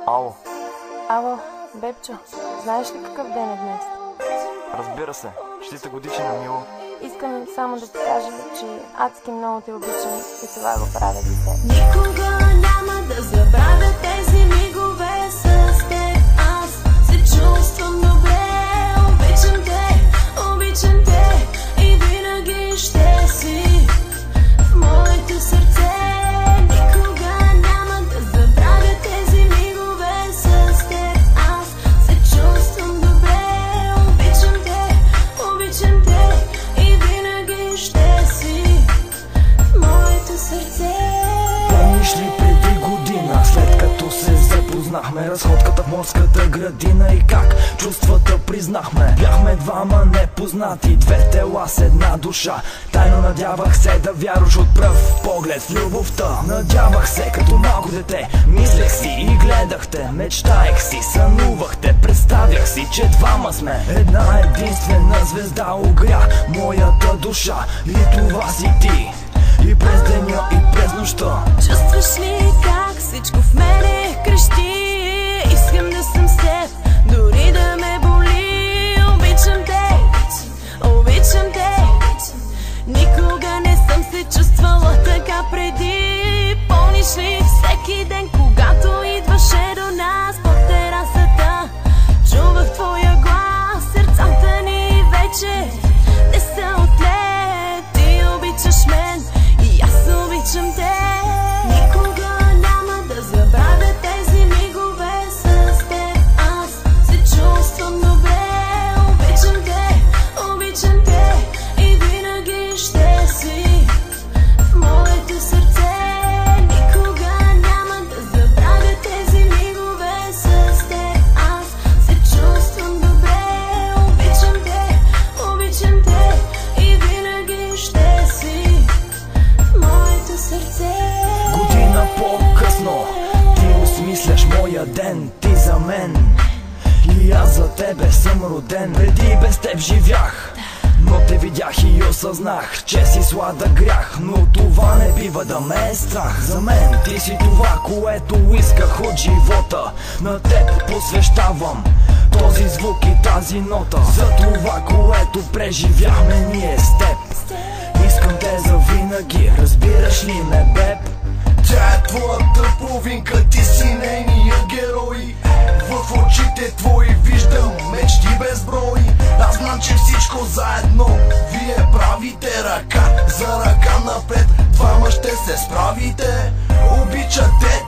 Ало. Ало, Бебчо, знаеш ли какъв ден е днес? Разбира се, честита годишнина, Мило. Искам само да ти кажа, че адски много те обичам и това го правя за теб. Никога няма да забравя тези мигове с теб. Аз се чувствам добре, обичам те и винаги ще си в моето сърце. Никога няма да забравя тези мигове с теб. Аз се чувствам добре, обичам те и винаги ще си в моето сърце. Помниш ли преди година, след като се запознахме, разходката в морската градина и как чувствата признахме? Бяхме двама непознати, две тела с една душа. Тайно надявах се да вярваш от пръв поглед в любовта. Надявах се като малко дете, мислех си и гледахте, мечтаех си, сънувахте, представях си, че двама сме. Една единствена звезда огря моята душа и това си ти. И през деня, и през нощта. Чувстваш ли как всичко в мене крещи? Искам да съм с теб, дори да ме боли. Обичам те, никога не съм се чувствала така преди. Помниш ли всеки ден, когато идваше до нас по терасата? Чувах твоя глас, сърцата ни вече не са от лед. Ти обичаш мен и аз обичам те. Никога няма да забравя тези мигове с теб. Аз се чувствам добре, обичам те и винаги ще си в моето сърце. Никога няма да забравя тези мигове с теб. Аз се чувствам добре, обичам те и винаги ще си в моето сърце. Година по-късно ти осмисляш моя ден, ти за мен и аз за тебе съм роден. Преди без теб живях, но те видях и осъзнах, че си сладък грях. Но това не бива да ме е страх. За мен ти си това, което исках от живота. На теб посвещавам този звук и тази нота. За това, което преживяхме ние с теб. Искам те за винаги, разбираш ли ме, беб? Тя е твоята половинка, ти си нейния герой. В очите твои виждам мечти безброй. Аз знам, че всичко заедно вие правите ръка за ръка напред. Двама ще се справите. Обичате